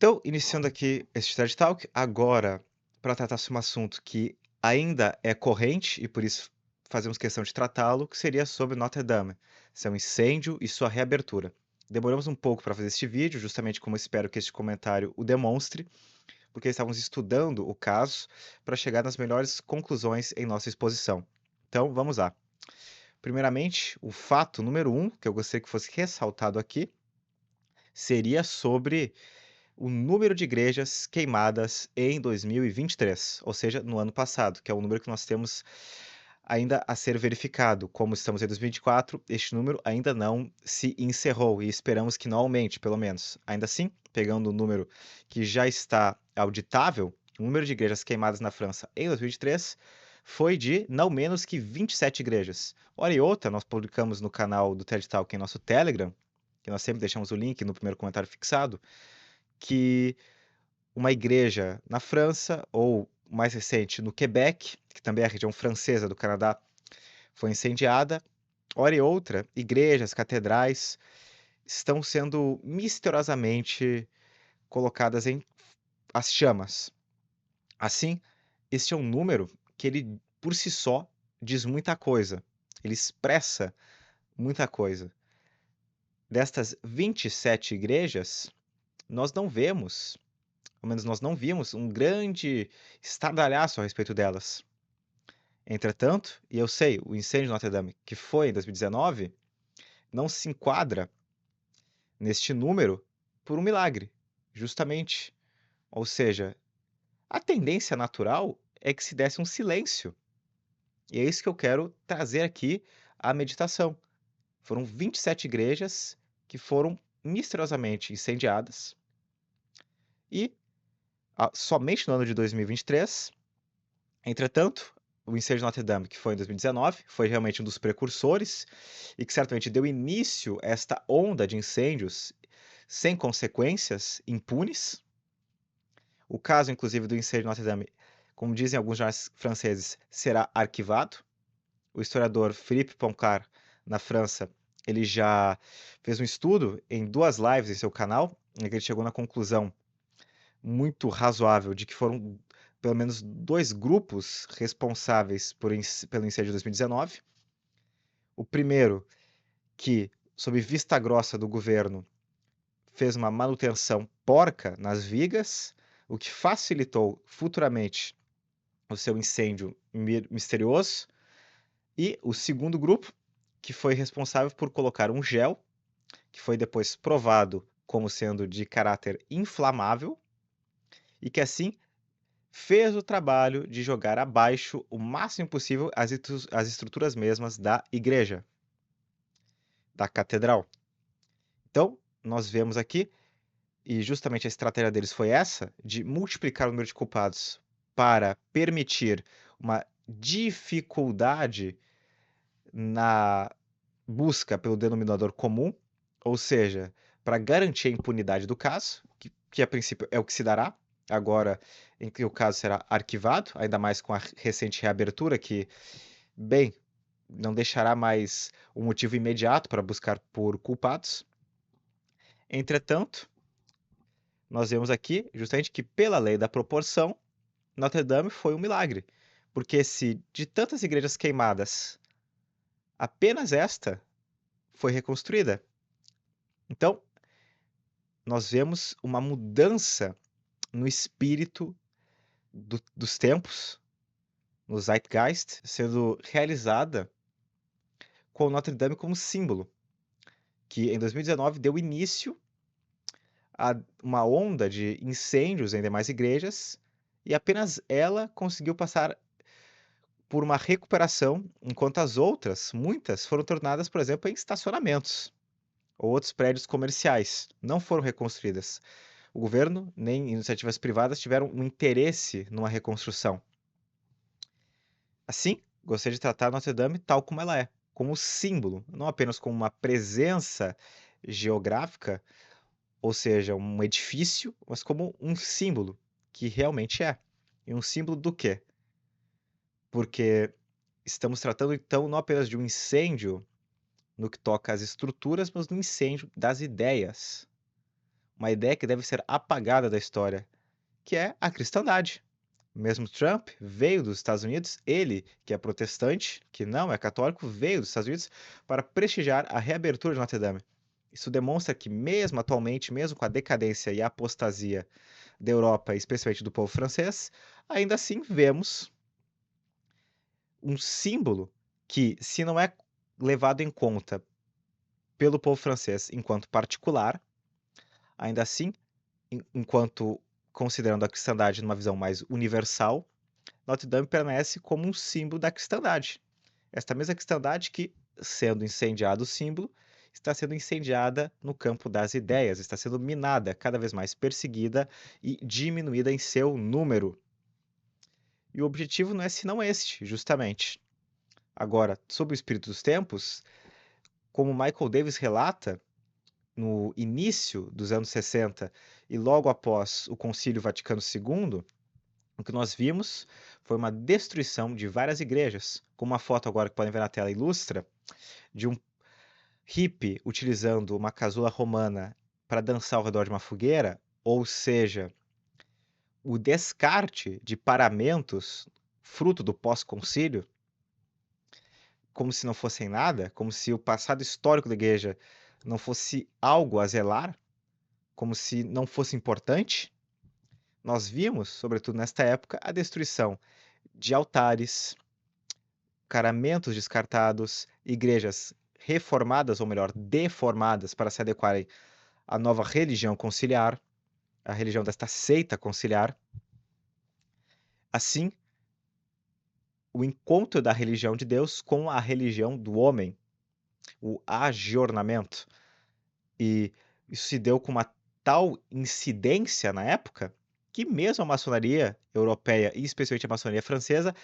Então, iniciando aqui esse TED Talk, agora para tratar sobre um assunto que ainda é corrente e por isso fazemos questão de tratá-lo, que seria sobre Notre Dame, seu incêndio e sua reabertura. Demoramos um pouco para fazer este vídeo, justamente como eu espero que este comentário o demonstre, porque estávamos estudando o caso para chegar nas melhores conclusões em nossa exposição. Então, vamos lá. Primeiramente, o fato número um, que eu gostaria que fosse ressaltado aqui, seria sobre o número de igrejas queimadas em 2023, ou seja, no ano passado, que é o número que nós temos ainda a ser verificado. Como estamos em 2024, este número ainda não se encerrou e esperamos que não aumente, pelo menos. Ainda assim, pegando o número que já está auditável, o número de igrejas queimadas na França em 2023 foi de não menos que 27 igrejas. Hora e outra, nós publicamos no canal do TED Talk em nosso Telegram, que nós sempre deixamos o link no primeiro comentário fixado, que uma igreja na França, ou mais recente, no Quebec, que também é a região francesa do Canadá, foi incendiada. Hora e outra, igrejas, catedrais estão sendo misteriosamente colocadas em as chamas. Assim, este é um número que ele, por si só, diz muita coisa. Ele expressa muita coisa. Destas 27 igrejas, nós não vemos, ao menos nós não vimos, um grande estardalhaço a respeito delas. Entretanto, e eu sei, o incêndio de Notre Dame, que foi em 2019, não se enquadra neste número por um milagre, justamente. Ou seja, a tendência natural é que se desse um silêncio. E é isso que eu quero trazer aqui à meditação. Foram 27 igrejas que foram misteriosamente incendiadas e somente no ano de 2023. Entretanto, o incêndio de Notre Dame, que foi em 2019, foi realmente um dos precursores e que certamente deu início a esta onda de incêndios sem consequências, impunes. O caso, inclusive, do incêndio de Notre Dame, como dizem alguns jornais franceses, será arquivado. O historiador Philippe Poncar, na França, ele já fez um estudo em 2 lives em seu canal, em que ele chegou na conclusão muito razoável de que foram pelo menos 2 grupos responsáveis pelo incêndio de 2019. O primeiro, que, sob vista grossa do governo, fez uma manutenção porca nas vigas, o que facilitou futuramente o seu incêndio misterioso. E o segundo grupo, que foi responsável por colocar um gel, que foi depois provado como sendo de caráter inflamável, e que assim fez o trabalho de jogar abaixo o máximo possível as estruturas mesmas da igreja, da catedral. Então, nós vemos aqui, e justamente a estratégia deles foi essa, de multiplicar o número de culpados para permitir uma dificuldade na busca pelo denominador comum, ou seja, para garantir a impunidade do caso, que a princípio é o que se dará, agora em que o caso será arquivado, ainda mais com a recente reabertura, que, bem, não deixará mais um motivo imediato para buscar por culpados. Entretanto, nós vemos aqui justamente que, pela lei da proporção, Notre Dame foi um milagre, porque se de tantas igrejas queimadas, apenas esta foi reconstruída. Então, nós vemos uma mudança no espírito dos tempos, no Zeitgeist, sendo realizada com Notre Dame como símbolo, que em 2019 deu início a uma onda de incêndios em demais igrejas e apenas ela conseguiu passar por uma recuperação, enquanto as outras, muitas, foram tornadas, por exemplo, em estacionamentos ou outros prédios comerciais, não foram reconstruídas. O governo nem iniciativas privadas tiveram um interesse numa reconstrução. Assim, gostaria de tratar Notre Dame tal como ela é, como símbolo, não apenas como uma presença geográfica, ou seja, um edifício, mas como um símbolo, que realmente é. E um símbolo do quê? Porque estamos tratando então não apenas de um incêndio no que toca às estruturas, mas no incêndio das ideias. uma ideia que deve ser apagada da história, que é a cristandade. Mesmo Trump veio dos Estados Unidos, ele, que é protestante, que não é católico, veio dos Estados Unidos para prestigiar a reabertura de Notre Dame. Isso demonstra que, mesmo atualmente, mesmo com a decadência e a apostasia da Europa, especialmente do povo francês, ainda assim vemos um símbolo que, se não é levado em conta pelo povo francês enquanto particular, ainda assim, enquanto considerando a cristandade numa visão mais universal, Notre Dame permanece como um símbolo da cristandade. Esta mesma cristandade que, sendo incendiado o símbolo, está sendo incendiada no campo das ideias, está sendo minada, cada vez mais perseguida e diminuída em seu número. E o objetivo não é senão este, justamente. Agora, sobre o espírito dos tempos, como Michael Davis relata, no início dos anos 60 e logo após o Concílio Vaticano II, o que nós vimos foi uma destruição de várias igrejas, como uma foto agora que podem ver na tela ilustra, de um hippie utilizando uma casula romana para dançar ao redor de uma fogueira, ou seja, o descarte de paramentos fruto do pós-concílio, como se não fossem nada, como se o passado histórico da igreja não fosse algo a zelar, como se não fosse importante. Nós vimos, sobretudo nesta época, a destruição de altares, paramentos descartados, igrejas reformadas, ou melhor, deformadas para se adequarem à nova religião conciliar, a religião desta seita conciliar. Assim, o encontro da religião de Deus com a religião do homem, o ajornamento. E isso se deu com uma tal incidência na época que mesmo a maçonaria europeia e especialmente a maçonaria francesa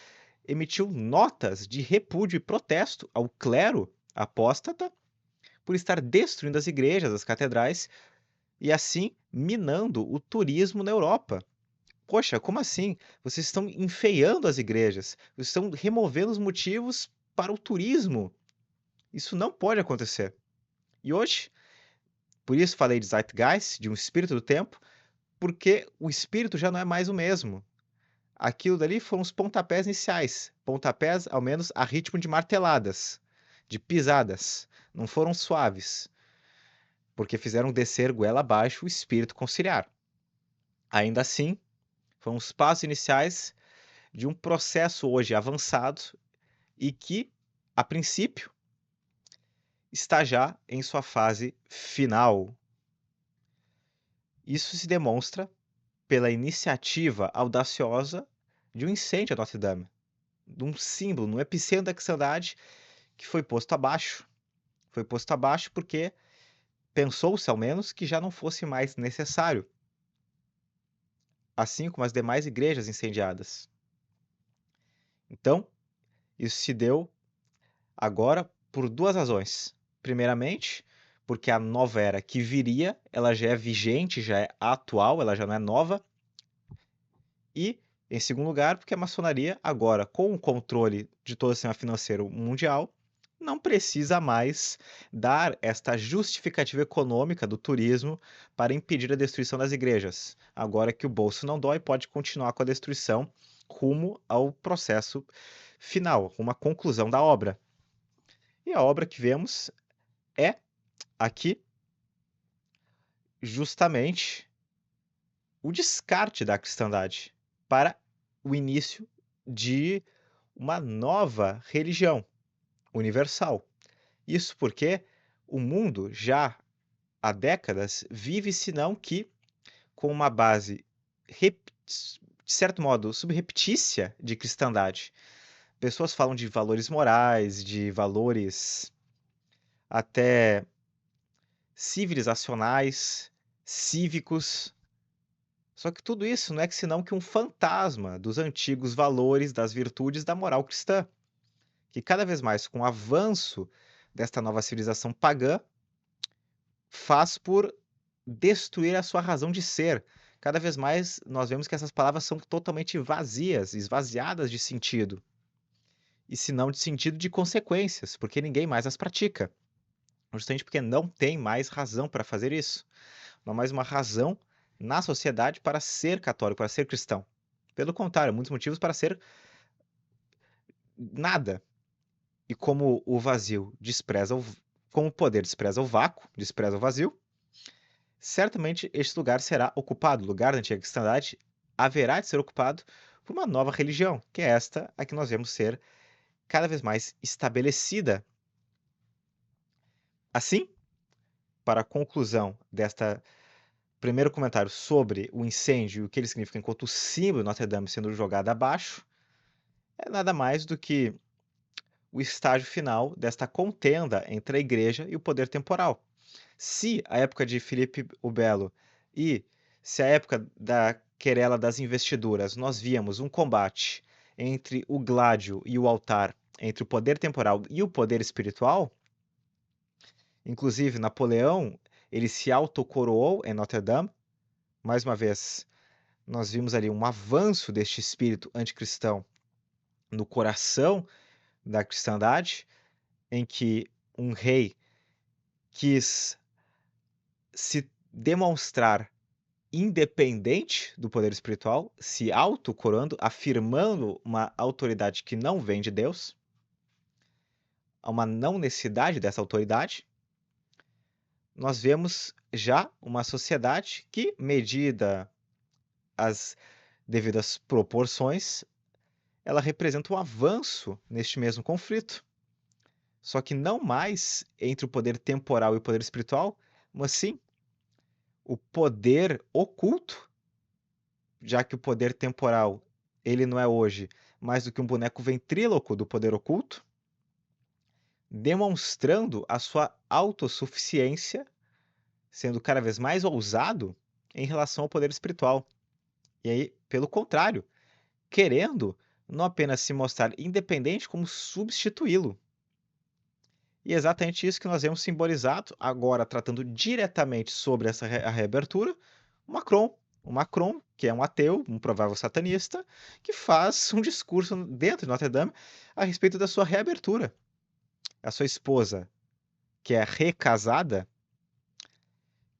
emitiu notas de repúdio e protesto ao clero apóstata por estar destruindo as igrejas, as catedrais e assim minando o turismo na Europa. Poxa, como assim? Vocês estão enfeiando as igrejas, vocês estão removendo os motivos para o turismo. Isso não pode acontecer. E hoje, por isso falei de Zeitgeist, de um espírito do tempo, porque o espírito já não é mais o mesmo. Aquilo dali foram os pontapés iniciais, pontapés ao menos a ritmo de marteladas, de pisadas, não foram suaves, porque fizeram descer goela abaixo o espírito conciliar. Ainda assim, foram os passos iniciais de um processo hoje avançado e que, a princípio, está já em sua fase final. Isso se demonstra pela iniciativa audaciosa de um incêndio a Notre Dame, de um símbolo, no epicentro da cristandade, que foi posto abaixo. Foi posto abaixo porque pensou-se, ao menos, que já não fosse mais necessário, assim como as demais igrejas incendiadas. Então, isso se deu agora por duas razões. Primeiramente, porque a nova era que viria, ela já é vigente, já é atual, ela já não é nova. E, em segundo lugar, porque a maçonaria, agora com o controle de todo o sistema financeiro mundial, não precisa mais dar esta justificativa econômica do turismo para impedir a destruição das igrejas. Agora que o bolso não dói, pode continuar com a destruição rumo ao processo final, uma conclusão da obra. E a obra que vemos é aqui justamente o descarte da cristandade para o início de uma nova religião universal. Isso porque o mundo já há décadas vive, senão que, com uma base, de certo modo, subreptícia de cristandade. Pessoas falam de valores morais, de valores até civilizacionais, cívicos. Só que tudo isso não é que senão que um fantasma dos antigos valores, das virtudes da moral cristã, que cada vez mais, com o avanço desta nova civilização pagã, faz por destruir a sua razão de ser. Cada vez mais nós vemos que essas palavras são totalmente vazias, esvaziadas de sentido. E se não de sentido, de consequências, porque ninguém mais as pratica. Justamente porque não tem mais razão para fazer isso. não há mais uma razão na sociedade para ser católico, para ser cristão. Pelo contrário, muitos motivos para ser nada. E como o vazio despreza como o poder despreza o vácuo, despreza o vazio, certamente este lugar será ocupado, o lugar da antiga cristandade haverá de ser ocupado por uma nova religião, que é esta a que nós vemos ser cada vez mais estabelecida. Assim, para a conclusão desta primeiro comentário sobre o incêndio e o que ele significa enquanto o símbolo de Notre Dame sendo jogado abaixo, é nada mais do que o estágio final desta contenda entre a igreja e o poder temporal. Se a época de Filipe o Belo e se a época da querela das investiduras nós víamos um combate entre o gládio e o altar, entre o poder temporal e o poder espiritual, inclusive Napoleão, ele se autocoroou em Notre-Dame. Mais uma vez, nós vimos ali um avanço deste espírito anticristão no coração da cristandade, em que um rei quis se demonstrar independente do poder espiritual, se autocoroando, afirmando uma autoridade que não vem de Deus, a uma não necessidade dessa autoridade. Nós vemos já uma sociedade que, medida as devidas proporções, ela representa um avanço neste mesmo conflito. Só que não mais entre o poder temporal e o poder espiritual, mas sim o poder oculto, já que o poder temporal, ele não é hoje mais do que um boneco ventríloco do poder oculto, demonstrando a sua autossuficiência, sendo cada vez mais ousado em relação ao poder espiritual. E aí, pelo contrário, querendo não apenas se mostrar independente, como substituí-lo. E é exatamente isso que nós vemos simbolizado, agora tratando diretamente sobre a reabertura, o Macron. O Macron, que é um ateu, um provável satanista, que faz um discurso dentro de Notre Dame a respeito da sua reabertura. A sua esposa, que é recasada,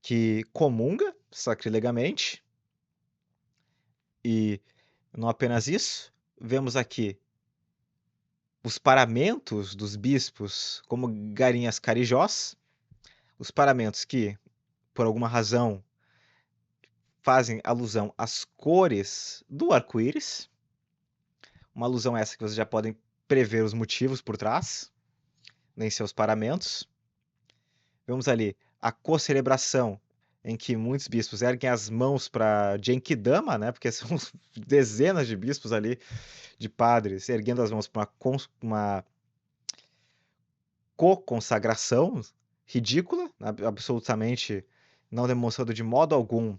que comunga sacrilegamente, e não apenas isso, vemos aqui os paramentos dos bispos como galinhas carijós, os paramentos que, por alguma razão, fazem alusão às cores do arco-íris, uma alusão essa que vocês já podem prever os motivos por trás, em seus paramentos. Vemos ali a cocelebração, em que muitos bispos erguem as mãos para Genkidama, né, porque são dezenas de bispos ali, de padres, erguendo as mãos para uma co-consagração ridícula, absolutamente não demonstrando de modo algum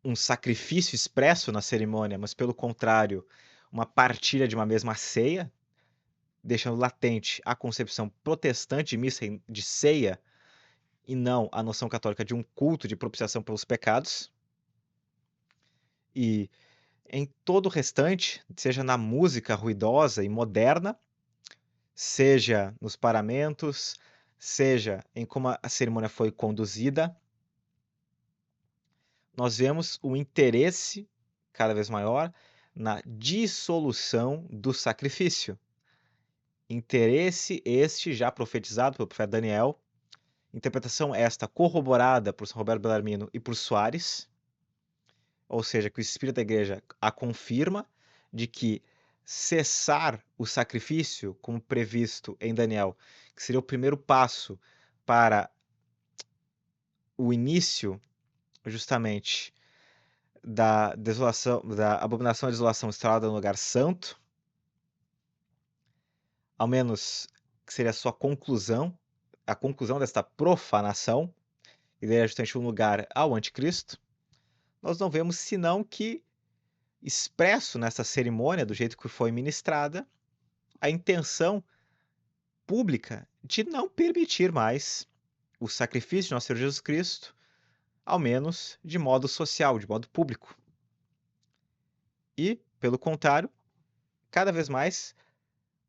um sacrifício expresso na cerimônia, mas pelo contrário, uma partilha de uma mesma ceia, deixando latente a concepção protestante de missa de ceia e não a noção católica de um culto de propiciação pelos pecados. E em todo o restante, seja na música ruidosa e moderna, seja nos paramentos, seja em como a cerimônia foi conduzida, nós vemos o interesse cada vez maior na dissolução do sacrifício. Interesse este já profetizado pelo profeta Daniel, interpretação esta corroborada por São Roberto Bellarmino e por Soares, ou seja, que o Espírito da Igreja a confirma de que cessar o sacrifício, como previsto em Daniel, que seria o primeiro passo para o início, justamente, da desolação, da abominação e desolação instalada no lugar santo, ao menos que seria a sua conclusão, a conclusão desta profanação, e daria justamente um lugar ao anticristo, nós não vemos senão que, expresso nessa cerimônia, do jeito que foi ministrada, a intenção pública de não permitir mais o sacrifício de nosso Senhor Jesus Cristo, ao menos de modo social, de modo público. E, pelo contrário, cada vez mais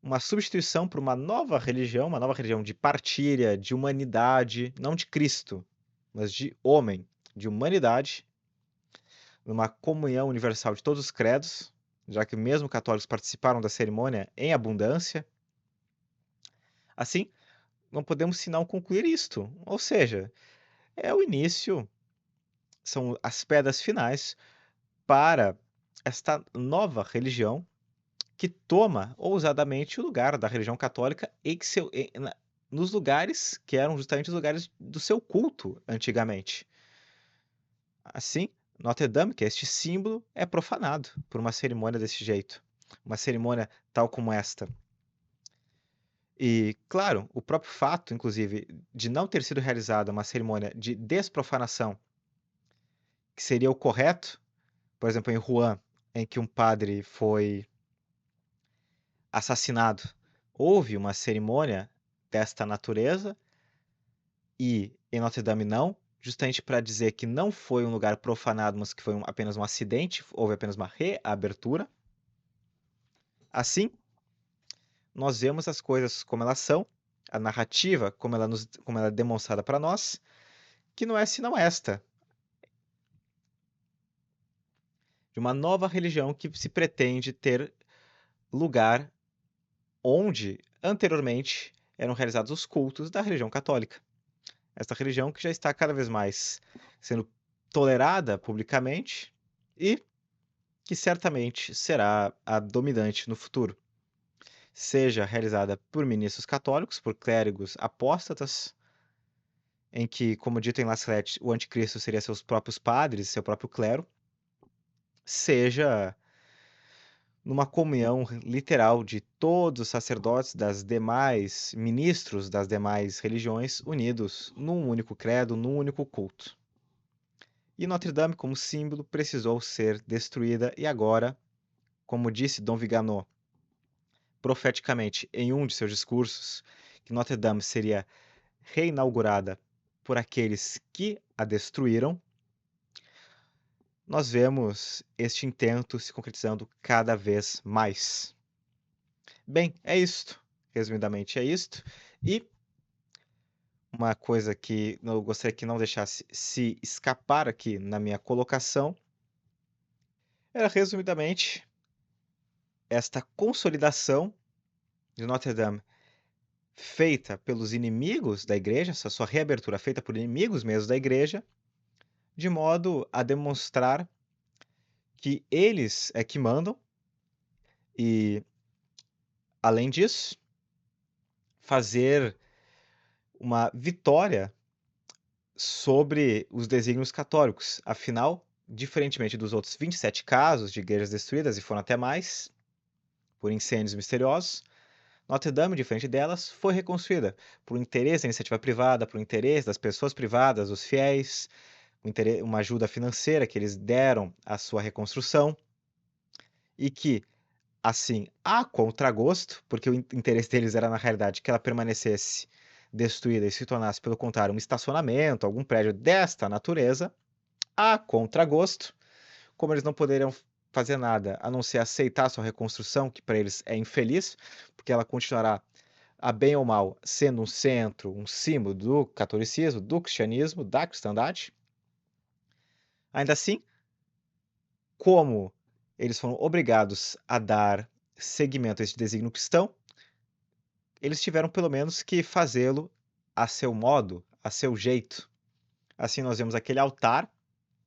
uma substituição por uma nova religião de partilha, de humanidade, não de Cristo, mas de homem, de humanidade, numa comunhão universal de todos os credos, já que mesmo católicos participaram da cerimônia em abundância. Assim, não podemos senão concluir isto, ou seja, é o início, são as pedras finais para esta nova religião que toma ousadamente o lugar da religião católica nos lugares que eram justamente os lugares do seu culto antigamente. Assim, Notre Dame, que é este símbolo, é profanado por uma cerimônia desse jeito, uma cerimônia tal como esta. E, claro, o próprio fato, inclusive, de não ter sido realizada uma cerimônia de desprofanação, que seria o correto, por exemplo, em Rouen, em que um padre foi assassinado, houve uma cerimônia desta natureza e em Notre Dame não, justamente para dizer que não foi um lugar profanado, mas que foi apenas um acidente, houve apenas uma reabertura. Assim, nós vemos as coisas como elas são, a narrativa como ela é demonstrada para nós, que não é senão esta, de uma nova religião que se pretende ter lugar onde anteriormente eram realizados os cultos da religião católica. Esta religião que já está cada vez mais sendo tolerada publicamente e que certamente será a dominante no futuro, seja realizada por ministros católicos, por clérigos apóstatas, em que, como dito em La Salette, o anticristo seria seus próprios padres, seu próprio clero, seja numa comunhão literal de todos os sacerdotes das demais ministros das demais religiões unidos num único credo, num único culto. E Notre Dame, como símbolo, precisou ser destruída e agora, como disse Dom Viganò profeticamente em um de seus discursos, que Notre Dame seria reinaugurada por aqueles que a destruíram, nós vemos este intento se concretizando cada vez mais. Bem, é isto. Resumidamente, é isto. E uma coisa que eu gostaria que não deixasse se escapar aqui na minha colocação era, resumidamente, esta consolidação de Notre Dame feita pelos inimigos da igreja, essa sua reabertura feita por inimigos mesmo da igreja, de modo a demonstrar que eles é que mandam e, além disso, fazer uma vitória sobre os desígnios católicos. Afinal, diferentemente dos outros 27 casos de igrejas destruídas, e foram até mais, por incêndios misteriosos, Notre Dame, diferente delas, foi reconstruída por interesse da iniciativa privada, por interesse das pessoas privadas, dos fiéis, uma ajuda financeira que eles deram à sua reconstrução, e que, assim, a contragosto, porque o interesse deles era, na realidade, que ela permanecesse destruída e se tornasse, pelo contrário, um estacionamento, algum prédio desta natureza, a contragosto, como eles não poderiam fazer nada a não ser aceitar sua reconstrução, que para eles é infeliz, porque ela continuará, a bem ou mal, sendo um centro, um símbolo do catolicismo, do cristianismo, da cristandade. Ainda assim, como eles foram obrigados a dar seguimento a este desígnio cristão, eles tiveram pelo menos que fazê-lo a seu modo, a seu jeito. Assim nós vemos aquele altar,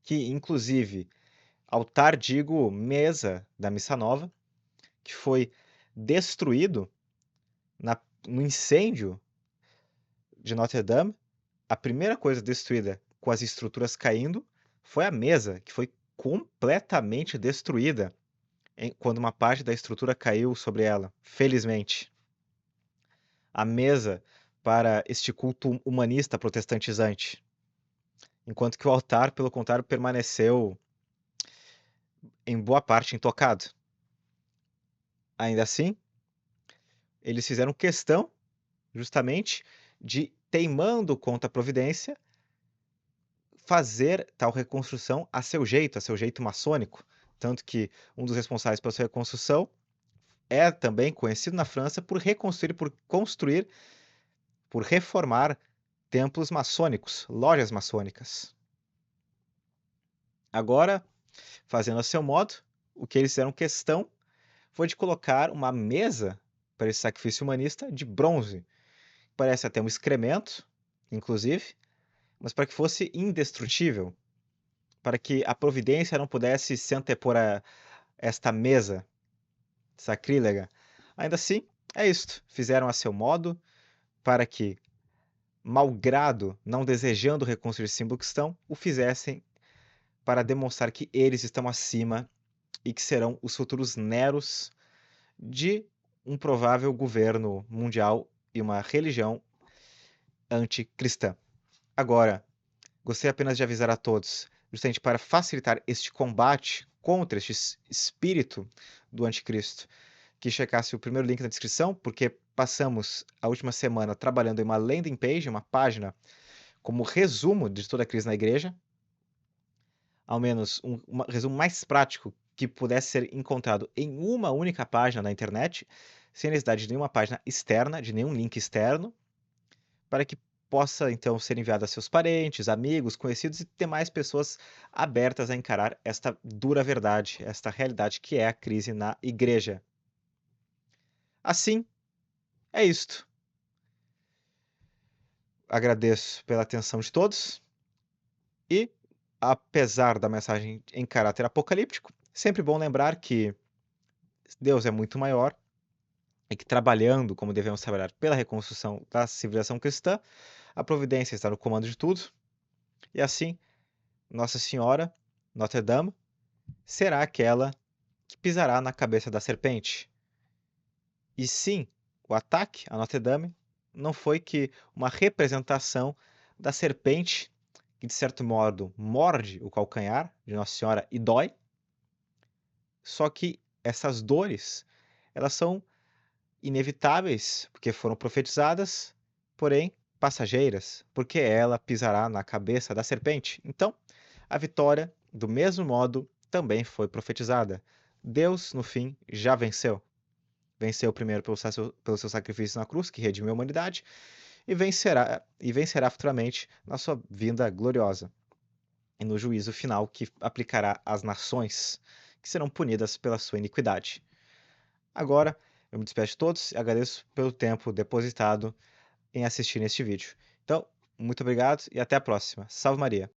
que inclusive, altar digo mesa da Missa Nova, que foi destruído no incêndio de Notre Dame. A primeira coisa destruída com as estruturas caindo foi a mesa, que foi completamente destruída quando uma parte da estrutura caiu sobre ela, felizmente. A mesa para este culto humanista protestantizante, enquanto que o altar, pelo contrário, permaneceu em boa parte intocado. Ainda assim, eles fizeram questão, justamente, de, teimando contra a providência, fazer tal reconstrução a seu jeito maçônico. Tanto que um dos responsáveis pela sua reconstrução é também conhecido na França por reconstruir, por construir, por reformar templos maçônicos, lojas maçônicas. Agora, fazendo a seu modo, o que eles fizeram questão foi de colocar uma mesa para esse sacrifício humanista de bronze. Parece até um excremento, inclusive, mas para que fosse indestrutível, para que a providência não pudesse se antepor a esta mesa sacrílega. Ainda assim, é isto. Fizeram a seu modo para que, malgrado não desejando reconstruir o símbolo cristão, o fizessem para demonstrar que eles estão acima e que serão os futuros Neros de um provável governo mundial e uma religião anticristã. Agora, gostaria apenas de avisar a todos, justamente para facilitar este combate contra este espírito do anticristo, que checasse o primeiro link na descrição, porque passamos a última semana trabalhando em uma landing page, uma página, como resumo de toda a crise na igreja, ao menos um resumo mais prático que pudesse ser encontrado em uma única página na internet, sem necessidade de nenhuma página externa, de nenhum link externo, para que possa então ser enviado a seus parentes, amigos, conhecidos e demais pessoas abertas a encarar esta dura verdade, esta realidade que é a crise na igreja. Assim, é isto. Agradeço pela atenção de todos e, apesar da mensagem em caráter apocalíptico, sempre bom lembrar que Deus é muito maior e que, trabalhando como devemos trabalhar pela reconstrução da civilização cristã, a providência está no comando de tudo, e assim, Nossa Senhora, Notre Dame, será aquela que pisará na cabeça da serpente. E sim, o ataque a Notre Dame não foi que uma representação da serpente que, de certo modo, morde o calcanhar de Nossa Senhora e dói, só que essas dores, elas são inevitáveis, porque foram profetizadas, porém passageiras, porque ela pisará na cabeça da serpente. Então, a vitória, do mesmo modo, também foi profetizada. Deus, no fim, já venceu. Venceu primeiro pelo seu sacrifício na cruz, que redimiu a humanidade, e vencerá futuramente na sua vinda gloriosa e no juízo final que aplicará às nações que serão punidas pela sua iniquidade. Agora, eu me despeço de todos e agradeço pelo tempo depositado em assistir este vídeo. Então, muito obrigado e até a próxima. Salve Maria!